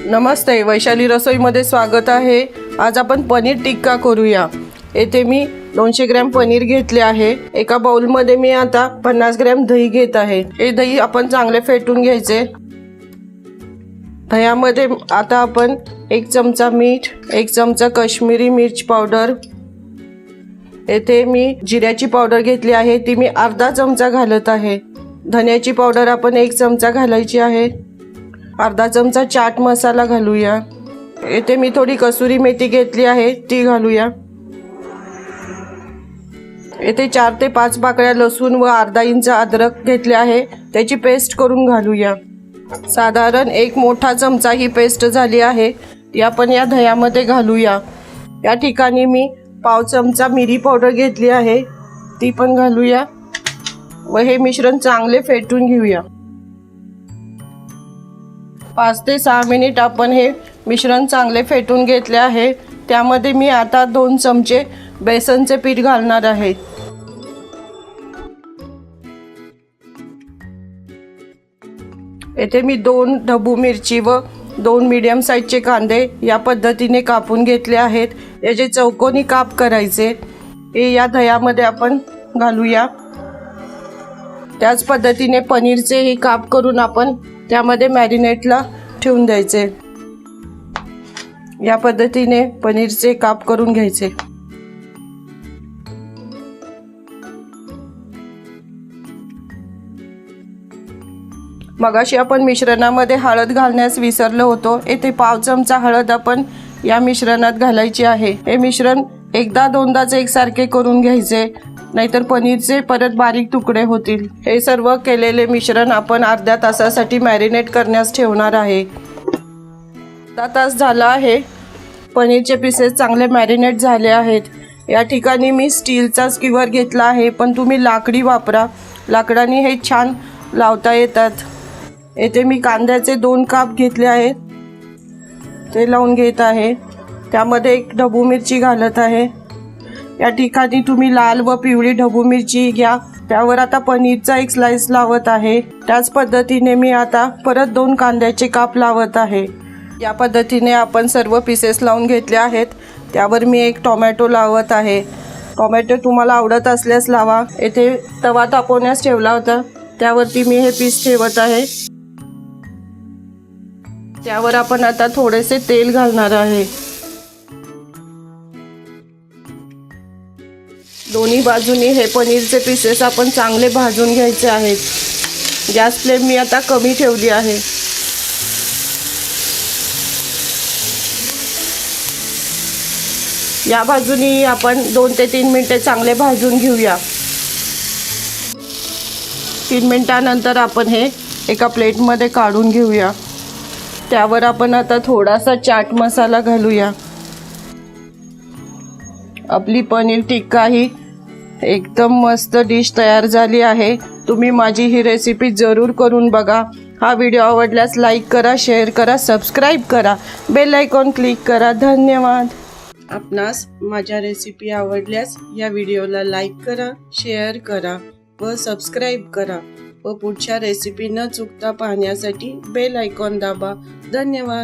नमस्ते, वैशाली रसोईमध्ये स्वागत आहे। आज आपण पनीर टिक्का करूया। येथे मी 200 ग्रॅम पनीर घेतले आहे। एका बाउलमध्ये मी आता 50 ग्रॅम दही घेत आहे। हे दही आपण चांगले फेटून घ्यायचे। दह्यामध्ये आता आपण 1 चमचा मीठ, 1 चमचा काश्मीरी मिर्च पावडर, येथे मी जिऱ्याची पावडर घेतली आहे, ती मी अर्धा चमचा घालत आहे। धन्याची पावडर आपण 1 चमचा घालायची आहे। अर्धा चमचा चाट मसाला घालूया। येथे मी थोडी कसुरी मेथी घेतली आहे, ती घालूया। येथे 4 ते 5 पाकळ्या लसूण व अर्धा इंच अद्रक घेतले आहे, त्याची पेस्ट करून घालूया। साधारण 1 मोठा चमचा ही पेस्ट झाली आहे, ती आपण या दह्यामध्ये घालूया। या ठिकाणी मी पाव चमचा मिरी पावडर घेतली आहे, ती पण घालूया व हे मिश्रण चांगले फेटून घेऊया। 5 ते 6 मिनिट आपण हे मिश्रण चांगले फेटून घेतले आहे। त्यामध्ये मी आता 2 चमचे बेसनचे पीठ घालणार आहे। येथे मी 2 ढबू मिरची व 2 मीडियम साइजचे कांदे या पद्धतीने कापून घेतले आहेत। याचे चौकोनी काप करायचे, हे या दह्यामध्ये आपण घालूया। त्याच पद्धतीने पनीरचे हे काप करून आपण त्यामध्ये मॅरिनेटला ठेवून द्यायचे। या पद्धतीने पनीरचे काप करून घ्यायचे। मगाशी आपण मिश्रणामध्ये हळद घालण्यास विसरलो होतो। येथे पाव चमचा हळद आपण या मिश्रणात घालायची आहे। हे मिश्रण एकदा दोनदाच एकसारखे करून घ्यायचे, नाहीतर पनीरचे परत बारीक तुकडे होतील। हे सर्व केलेले मिश्रण आपण अर्ध्या तासासाठी मॅरिनेट करण्यास ठेवणार आहे। अर्धा तास झाला आहे, पनीरचे पीसेस चांगले मॅरिनेट झाले आहेत। या ठिकाणी मी स्टीलचा स्कीवर घेतला आहे, पण तुम्ही लाकडी वापरा, लाकडाने हे छान लावता येतात। येथे मी कांद्याचे 2 काप घेतले आहेत, ते लावून घेत आहे। त्यामध्ये 1 ढबू मिरची घालत आहे। या ठिकाणी तुम्ही लाल व पिवळी ढबू मिरची घ्या। त्यावर आता पनीरचा 1 स्लाइस लावत आहे। त्याच पद्धतीने मी आता परत 2 कांद्याचे काप लावत आहे। या पद्धतीने आपण सर्व पीसेस लावून घेतले आहेत। त्यावर मी 1 टोमॅटो लावत आहे। टोमॅटो तुम्हाला आवडत असल्यास लावा। येथे तवा तापवण्यास ठेवला होता, त्यावरती मी हे पीस ठेवत आहे। त्यावर आपण आता थोडेसे तेल घालणार आहे। दोन्ही बाजूनी हे पनीरचे पीसेस आपण चांगले भाजून घ्यायचे आहेत। गॅस फ्लेम मी आता कमी ठेवली आहे। या बाजूनी आपण 2 ते 3 मिनिटे चांगले भाजून घेऊया। 3 मिनिटांनंतर आपण हे एका प्लेटमध्ये काढून घेऊया। त्यावर आपण आता थोडासा चाट मसाला घालूया। आपली पनीर टिक्का ही एकदम मस्त डिश तयार झाली आहे। तुम्ही माझी ही रेसिपी जरूर करून बघा। हा व्हिडिओ आवडल्यास लाईक करा, शेअर करा, सबस्क्राईब करा, बेल आयकॉन क्लिक करा। धन्यवाद। आपणास माझ्या रेसिपी आवडल्यास या व्हिडिओला लाईक करा, शेअर करा व सबस्क्राईब करा व पुढच्या रेसिपी न चुकता पाहण्यासाठी बेल आयकॉन दाबा। धन्यवाद।